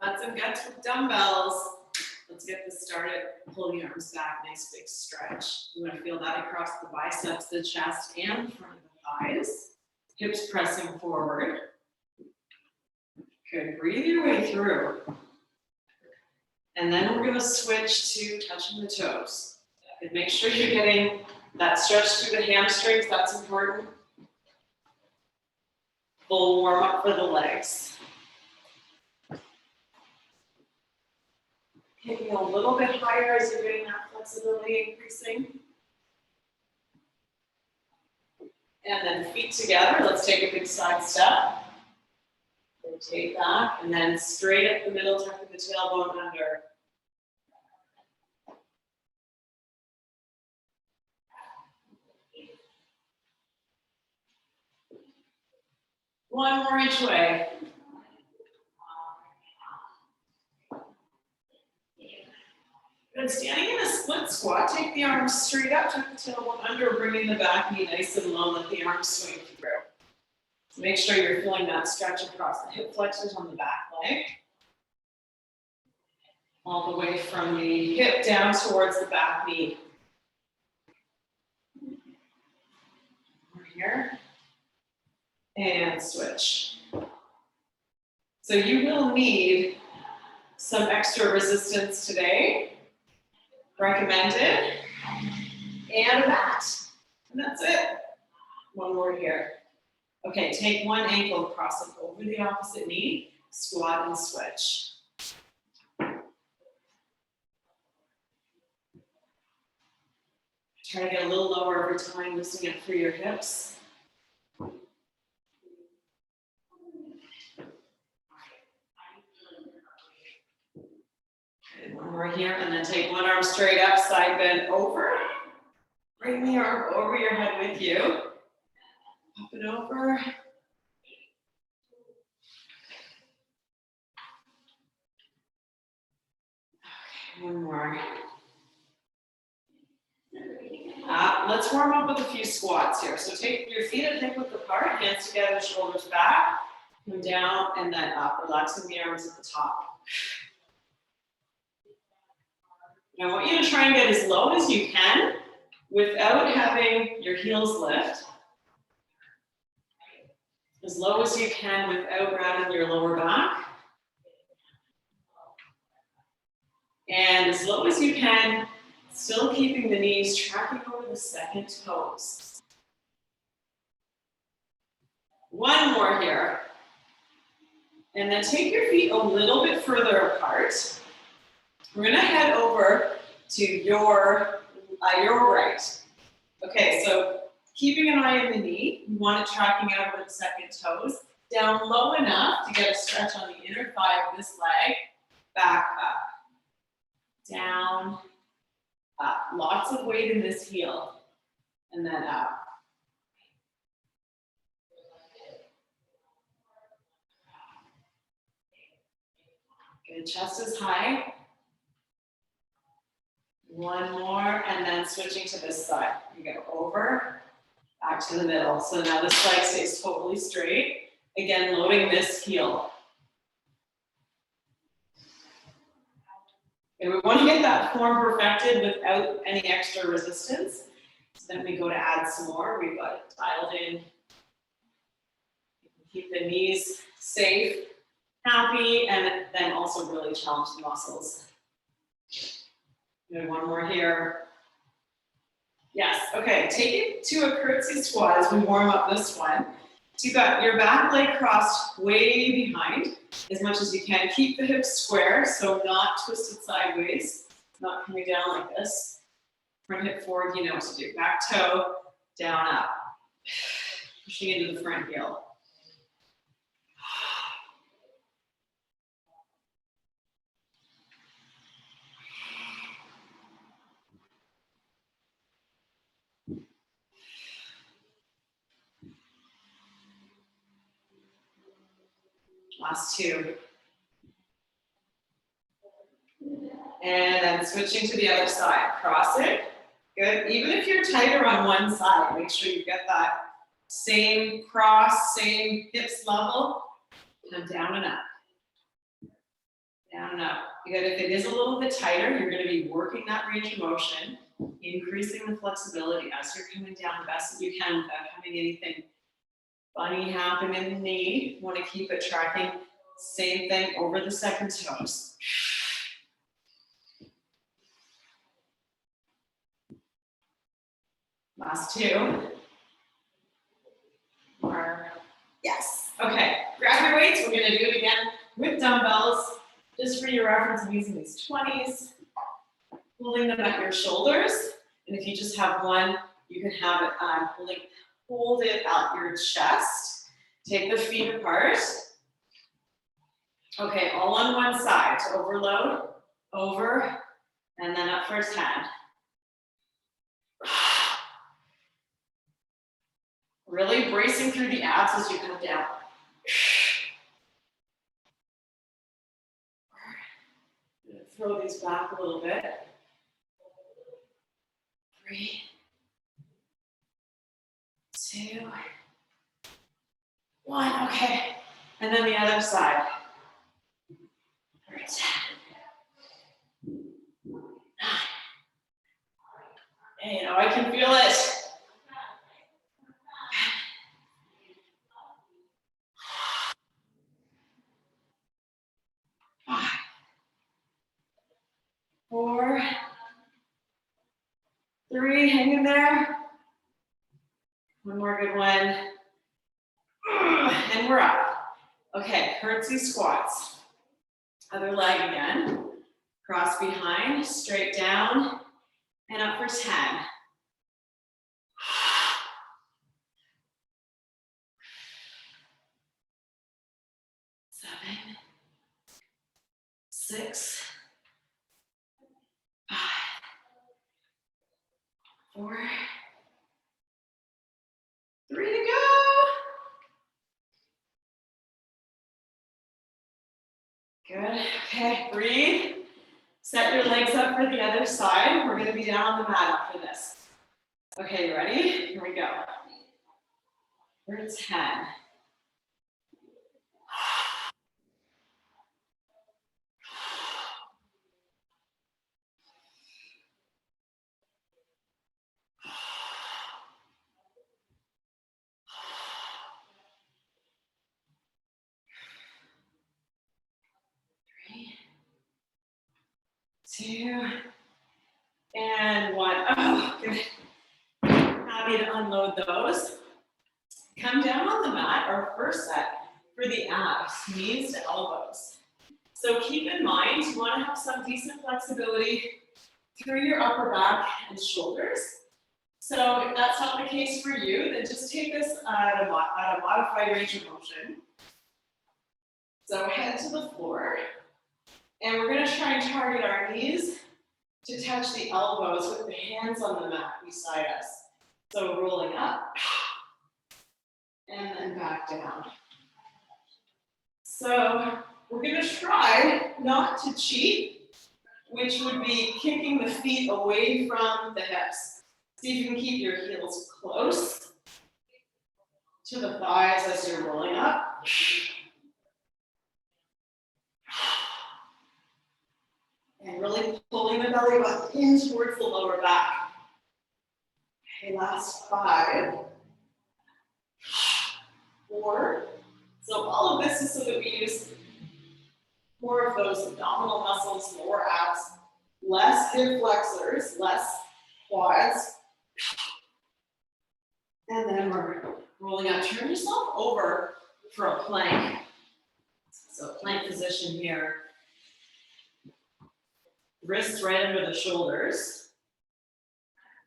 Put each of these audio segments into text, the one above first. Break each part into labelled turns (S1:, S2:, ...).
S1: Got some guts with dumbbells. Let's get this started. Pull the arms back, nice big stretch. You want to feel that across the biceps, the chest, and the front of the thighs. Hips pressing forward. Good, breathe your way through. And then we're going to switch to touching the toes. And make sure you're getting that stretch through the hamstrings, that's important. Full warm up for the legs. Taking a little bit higher as you're getting that flexibility increasing. And then feet together, let's take a big side step. Rotate that, and then straight up the middle, tucking the tailbone under. One more each way. Good, standing in a split squat, take the arms straight up, tuck the tailbone under, bringing the back knee nice and low, let the arms swing through. So make sure you're feeling that stretch across the hip flexors on the back leg. All the way from the hip down towards the back knee. Over here. And switch. So you will need some extra resistance today. Recommended. And a mat. And that's it. One more here. Okay, take one ankle, cross it over the opposite knee, squat and switch. Try to get a little lower every time, loosening it through your hips. Okay, one more here, and then take one arm straight up, side bend over. Bring the arm over your head with you. Up and over. Okay, one more. Let's warm up with a few squats here. So take your feet at hip width apart, hands together, shoulders back, come down and then up, relaxing the arms at the top. Now I want you to try and get as low as you can without having your heels lift. As low as you can without grabbing your lower back. And as low as you can, still keeping the knees tracking over the second toes. One more here. And then take your feet a little bit further apart. We're gonna head over to your right. Okay, so keeping an eye on the knee, you want it tracking out over the second toes, down low enough to get a stretch on the inner thigh of this leg, back up, down, up. Lots of weight in this heel, and then up. Good, chest is high. One more, and then switching to this side. You go over, back to the middle. So now this leg stays totally straight. Again, loading this heel. And we want to get that form perfected without any extra resistance. So then we go to add some more. We've got it dialed in. You can keep the knees safe, happy, and then also really challenge the muscles. Good, one more here. Yes, okay, take it to a curtsy squat as we warm up this one. So you've got your back leg crossed way behind as much as you can. Keep the hips square, so not twisted sideways, not coming down like this. Front hip forward, you know what to do. Back toe, down, up. Pushing into the front heel. Last two. And then switching to the other side. Cross it. Good. Even if you're tighter on one side, make sure you get that same cross, same hips level. Come down and up. Down and up. Because if it is a little bit tighter, you're going to be working that range of motion, increasing the flexibility as you're coming down the best that you can without having anything funny happen in the knee. You want to keep it tracking. Same thing over the second toes. Last two. More. Yes. Okay. Grab your weights. We're going to do it again with dumbbells. Just for your reference, I'm using these 20s. Holding them at your shoulders. And if you just have one, you can have it hold it at your chest. Take the feet apart. Okay, all on one side. To overload, over, and then up first hand. Really bracing through the abs as you come down. Throw these back a little bit. 3, 2, 1. Okay, and then the other side. 10, 9. And you know, I can feel it. 5, 4, 3, hang in there. One more good one. And we're up. Okay, curtsy squats. Other leg again. Cross behind, straight down, and up for 10. 7, 6, 5, 4, 3 to go. Good. Okay, breathe. Set your legs up for the other side. We're going to be down on the mat after this. Okay, you ready? Here we go. For 10. 2, and 1. Oh, good. Happy to unload those. Come down on the mat, our first set for the abs, knees to elbows. So keep in mind, you want to have some decent flexibility through your upper back and shoulders. So if that's not the case for you, then just take this at a modified range of motion. So head to the floor. And we're going to try and target our knees to touch the elbows with the hands on the mat beside us. So rolling up and then back down. So we're going to try not to cheat, which would be kicking the feet away from the hips. See if you can keep your heels close to the thighs as you're rolling up. And really pulling the belly button in towards the lower back. Okay, last 5, 4. So all of this is so that we use more of those abdominal muscles, more abs, less hip flexors, less quads. And then we're rolling out. Turn yourself over for a plank. So plank position here. Wrists right under the shoulders.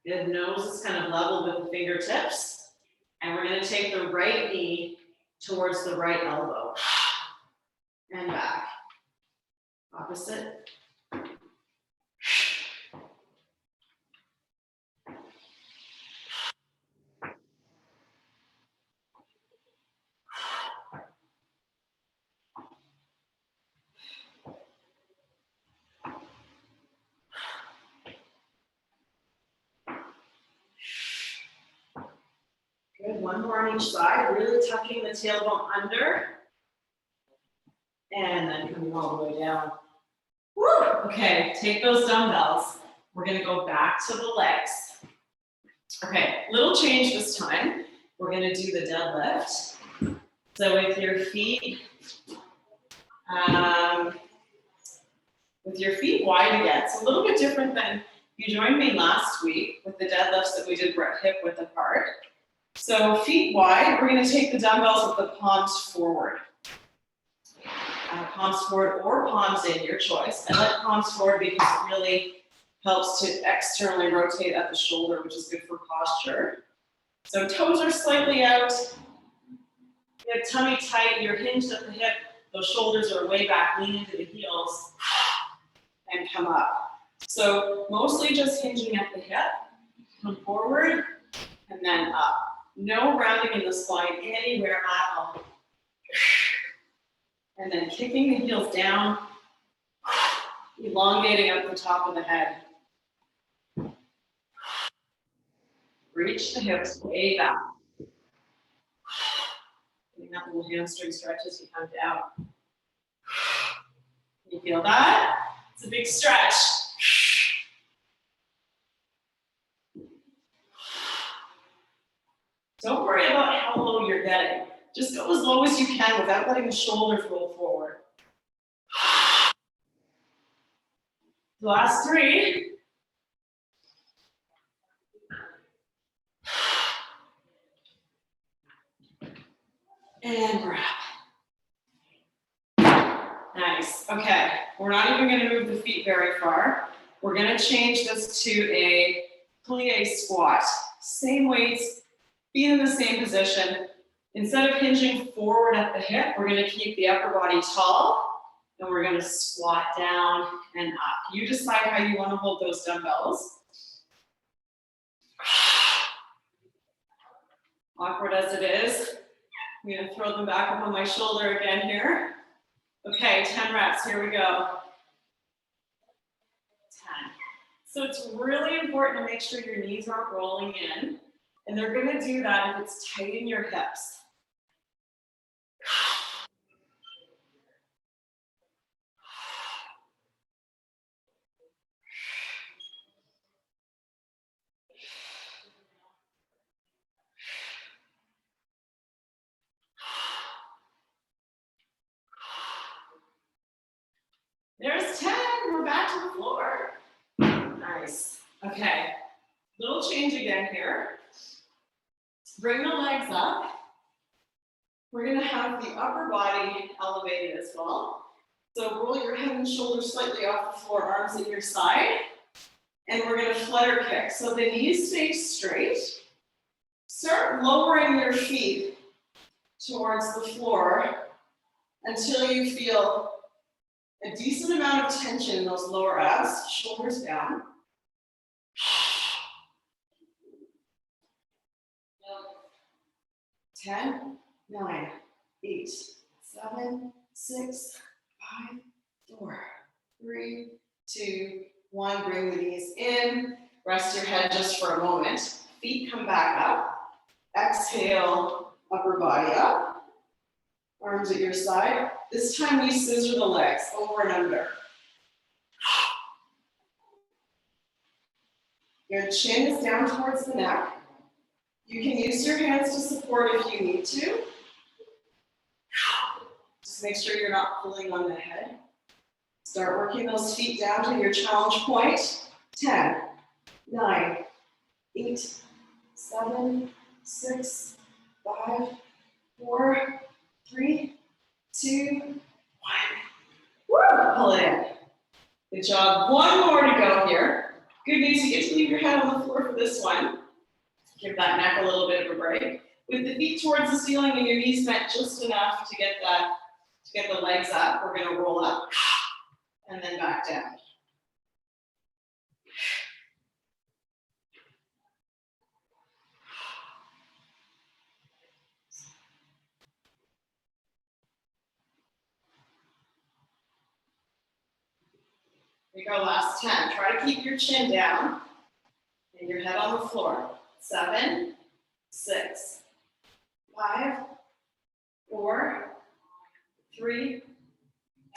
S1: Good, nose is kind of level with the fingertips. And we're going to take the right knee towards the right elbow. And back. Opposite. Good, one more on each side, really tucking the tailbone under. And then coming all the way down. Woo. Okay, take those dumbbells. We're gonna go back to the legs. Okay, little change this time. We're gonna do the deadlift. So with your feet wide again. It's a little bit different than you joined me last week with the deadlifts that we did hip width apart. So feet wide, we're gonna take the dumbbells with the palms forward. Palms forward or palms in, your choice. I like palms forward because it really helps to externally rotate at the shoulder, which is good for posture. So toes are slightly out. You have tummy tight, you're hinged at the hip, those shoulders are way back, lean into the heels, and come up. So mostly just hinging at the hip, come forward, and then up. No rounding in the spine anywhere at all. And then kicking the heels down, elongating up the top of the head. Reach the hips way back. Getting that little hamstring stretch as you come down. You feel that? It's a big stretch. Don't worry about how low you're getting. Just go as low as you can without letting the shoulders roll forward. Last 3. And wrap. Nice. Okay, we're not even going to move the feet very far. We're going to change this to a plie squat. Same weights, feet in the same position. Instead of hinging forward at the hip, we're going to keep the upper body tall, and we're going to squat down and up. You decide how you want to hold those dumbbells. Awkward as it is, I'm going to throw them back up on my shoulder again here. Okay, 10 reps, here we go. 10. So it's really important to make sure your knees aren't rolling in, and they're going to do that if it's tight in your hips. There's 10, we're back to the floor. Nice, okay. Little change again here. Bring the legs up. We're gonna have the upper body elevated as well. So roll your head and shoulders slightly off the floor, arms at your side. And we're gonna flutter kick. So the knees stay straight. Start lowering your feet towards the floor until you feel a decent amount of tension in those lower abs, shoulders down. 10, 9, 8, 7, 6, 5, 4, 3, 2, 1. Bring the knees in. Rest your head just for a moment. Feet come back up. Exhale, upper body up. Arms at your side. This time we scissor the legs over and under. Your chin is down towards the neck. You can use your hands to support if you need to. Just make sure you're not pulling on the head. Start working those feet down to your challenge point. 10, 9, 8, 7, 6, 5, 4, 3, 2, 1. Woo! Pull it in. Good job. One more to go here. Good news, you get to leave your head on the floor for this one. Give that neck a little bit of a break. With the feet towards the ceiling and your knees bent just enough to get the legs up, we're gonna roll up and then back down. Here we go, last 10. Try to keep your chin down and your head on the floor. 7, 6, 5, 4, 3,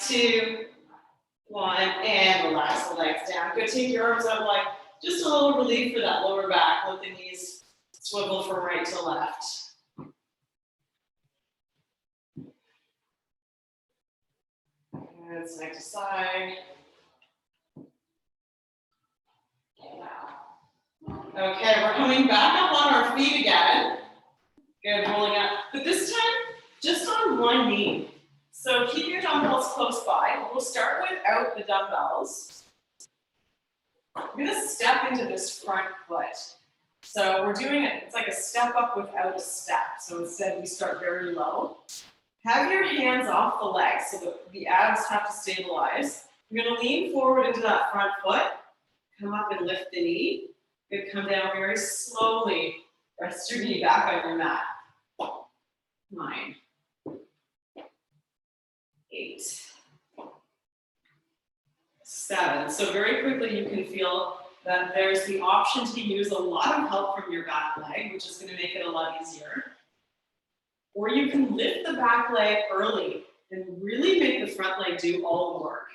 S1: 2, One, and relax the legs down. Good, take your arms up like just a little relief for that lower back. Let the knees swivel from right to left. Good, side to side. Okay, we're coming back up on our feet again. Good, rolling up. But this time, just on one knee. So keep your dumbbells close by. We'll start without the dumbbells. We're gonna step into this front foot. So we're doing it, it's like a step up without a step. So instead we start very low. Have your hands off the legs so that the abs have to stabilize. You're gonna lean forward into that front foot. Come up and lift the knee. Good, come down very slowly. Rest your knee back on your mat. 9, 8, 7. So very quickly you can feel that there's the option to use a lot of help from your back leg, which is going to make it a lot easier. Or you can lift the back leg early and really make the front leg do all the work.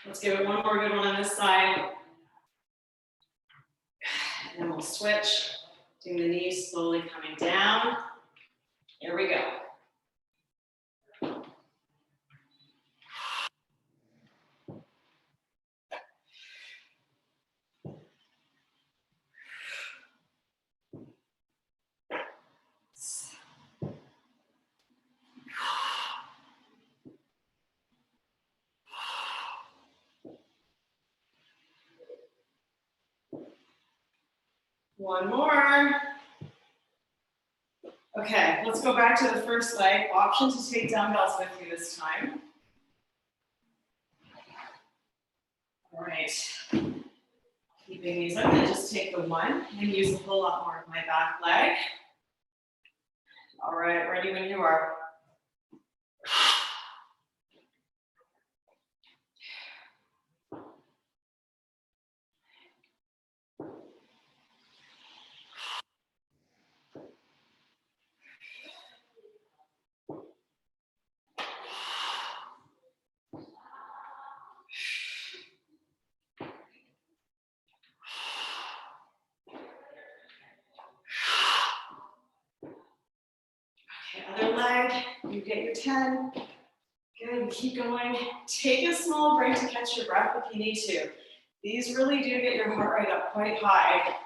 S1: Let's give it one more good one on this side. And then we'll switch, doing the knees slowly coming down. Here we go. One more. Okay, let's go back to the first leg. Option to take dumbbells with you this time. All right. Keeping these, I'm gonna just take the one and use a whole lot more of my back leg. All right, ready when you are. Other leg, you get your 10. Good, keep going. Take a small break to catch your breath if you need to. These really do get your heart rate up quite high.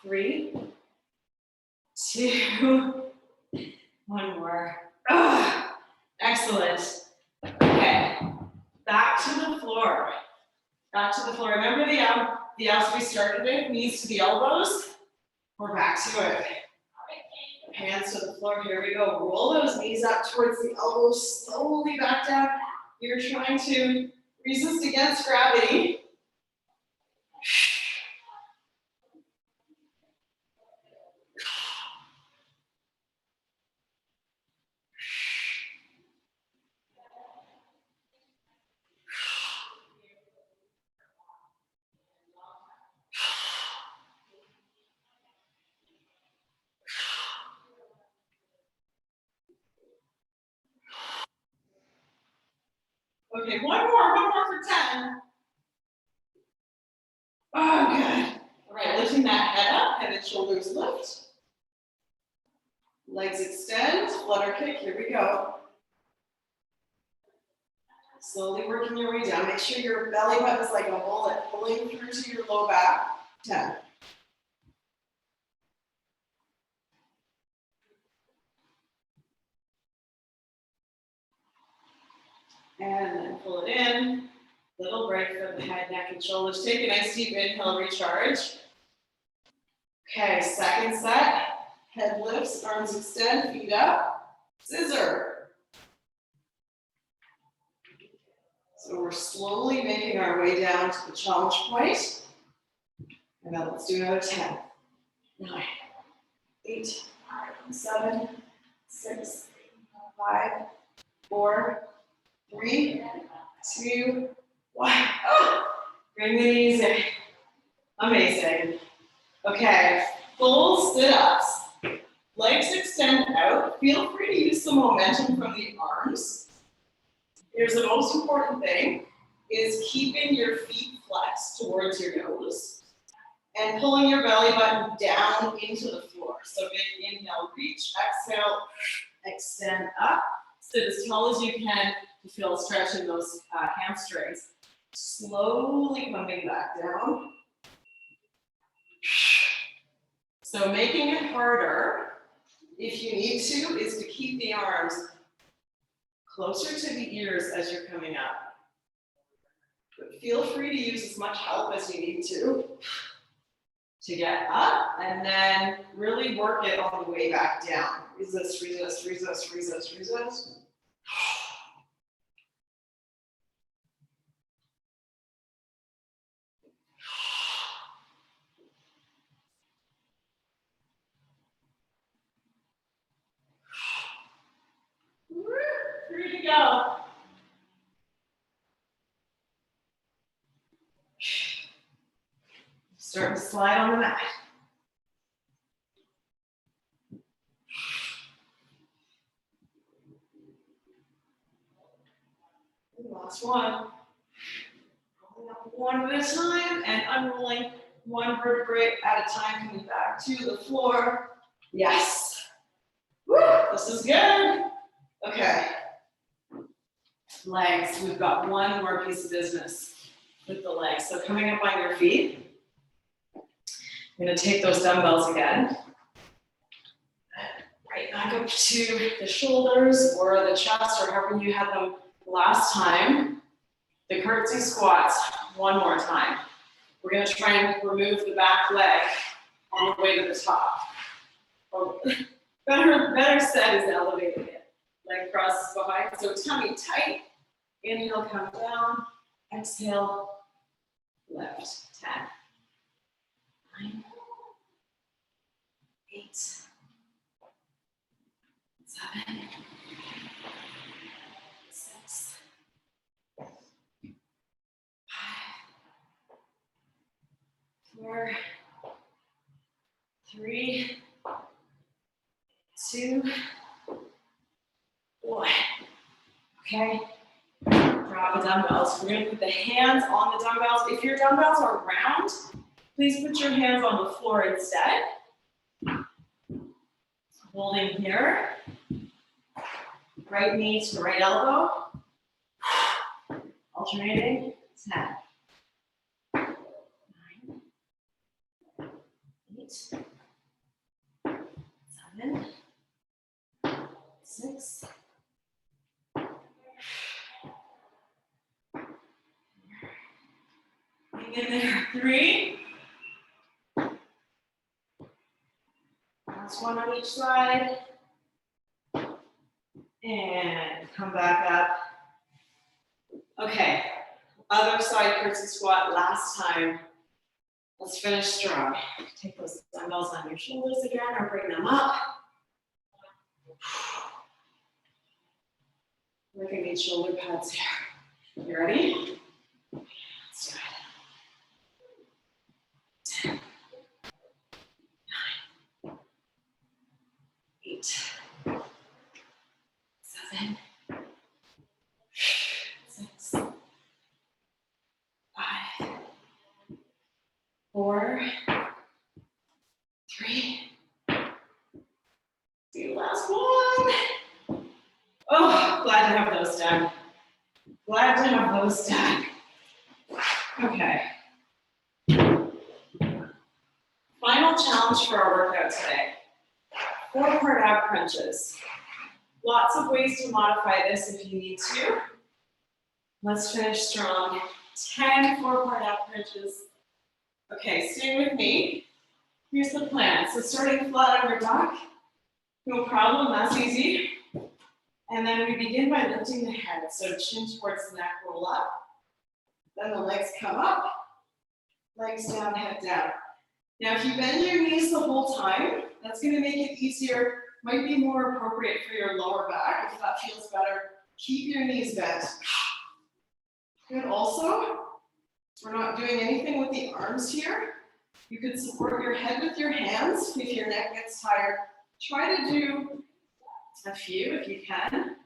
S1: Three, 2, one more. Excellent. Okay, back to the floor. Back to the floor. Remember the abs we started with, knees to the elbows? We're back to it. Hands to the floor, here we go. Roll those knees up towards the elbows, slowly back down. You're trying to resist against gravity. Okay, one more for 10. Oh, good. All right, lifting that head up, head and shoulders lift. Legs extend, flutter kick, here we go. Slowly working your way down. Make sure your belly button is like a bullet pulling through to your low back. 10. And then pull it in. Little break for the head, neck, and shoulders. Take a nice deep inhale, recharge. Okay, second set. Head lifts, arms extend, feet up. Scissor. So we're slowly making our way down to the challenge point. And now let's do another 10, 9, 8, 7, 6, 5, 4, 3, 2, 1. Oh, bring the knees in. Amazing. Okay, full sit-ups. Legs extend out. Feel free to use some momentum from the arms. Here's the most important thing, is keeping your feet flexed towards your nose and pulling your belly button down into the floor. So big inhale, reach, exhale, extend up. Sit as tall as you can to feel a stretch in those hamstrings. Slowly coming back down. So making it harder, if you need to, is to keep the arms closer to the ears as you're coming up. But feel free to use as much help as you need to get up, and then really work it on the way back down. Resist, resist, resist, resist, resist. Free to go. Start to slide on the mat. Last one. Rolling up one at a time and unrolling one vertebrae at a time, coming back to the floor. Yes. Woo, this is good. Okay. Legs, we've got one more piece of business with the legs. So coming up on your feet, I'm gonna take those dumbbells again. Right back up to the shoulders or the chest or however you had them last time. The curtsy squats, one more time. We're gonna try and remove the back leg on the way to the top. Or better said is elevating it. Leg crosses behind, so tummy tight. Inhale, come down. Exhale, lift. 10, 9, 8, 7, 6, 5, 4, 3, 2, 1. Okay. Drop the dumbbells. We're going to put the hands on the dumbbells. If your dumbbells are round, please put your hands on the floor instead. Holding here. Right knee to right elbow. Alternating. 10, 9, 8, 7, 6, 3. Last one on each side. And come back up. Okay, other side curtsy squat last time. Let's finish strong. Take those dumbbells on your shoulders again or bring them up. We're gonna need shoulder pads here. You ready? Let's do it. 10, 9, 8, 7, 6, 5, 4, 3. Do last one. Oh, glad to have those done. Glad to have those done. Okay. Final challenge for our workout today. 4-part ab crunches. Lots of ways to modify this if you need to. Let's finish strong. 10 4-part ab crunches. Okay, stay with me. Here's the plan. So starting flat on your back. No problem, that's easy. And then we begin by lifting the head. So chin towards the neck, roll up. Then the legs come up, legs down, head down. Now, if you bend your knees the whole time, that's going to make it easier. Might be more appropriate for your lower back if that feels better. Keep your knees bent. Good. Also, we're not doing anything with the arms here. You could support your head with your hands if your neck gets tired. Try to do a few if you can.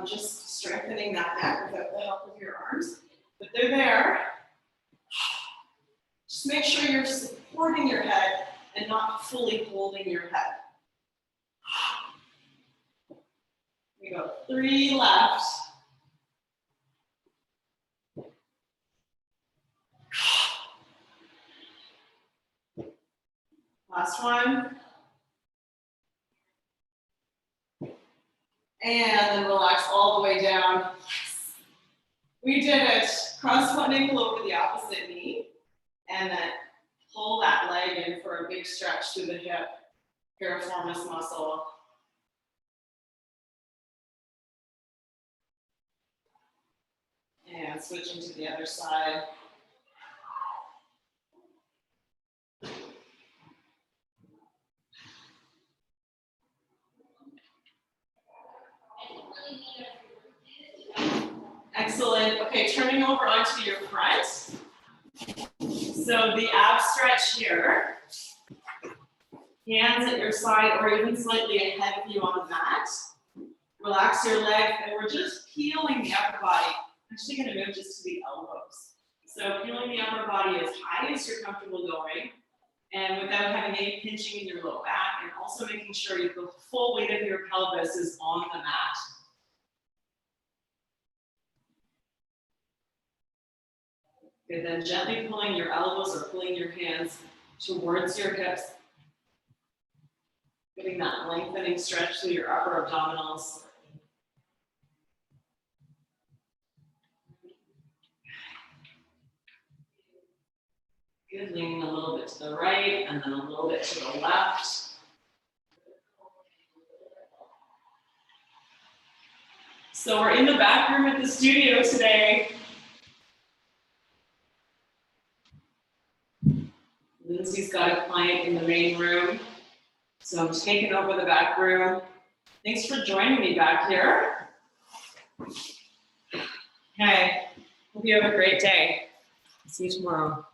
S1: Just strengthening that neck without the help of your arms. But they're there. Just make sure you're supporting your head and not fully holding your head. We go 3 left. Last one. And then relax all the way down. Yes. We did it. Cross one ankle over the opposite knee. And then pull that leg in for a big stretch through the hip, piriformis muscle. And switching to the other side. Excellent. Okay, turning over onto your front. So the ab stretch here. Hands at your side or even slightly ahead of you on the mat. Relax your leg, and we're just peeling the upper body. I'm actually going to move just to the elbows. So peeling the upper body as high as you're comfortable going, and without having any pinching in your low back, and also making sure the full weight of your pelvis is on the mat. Good, then gently pulling your elbows or pulling your hands towards your hips. Getting that lengthening stretch through your upper abdominals. Good, leaning a little bit to the right and then a little bit to the left. So we're in the back room at the studio today. Lindsay's got a client in the main room, so I'm taking over the back room. Thanks for joining me back here. Okay, hope you have a great day. See you tomorrow.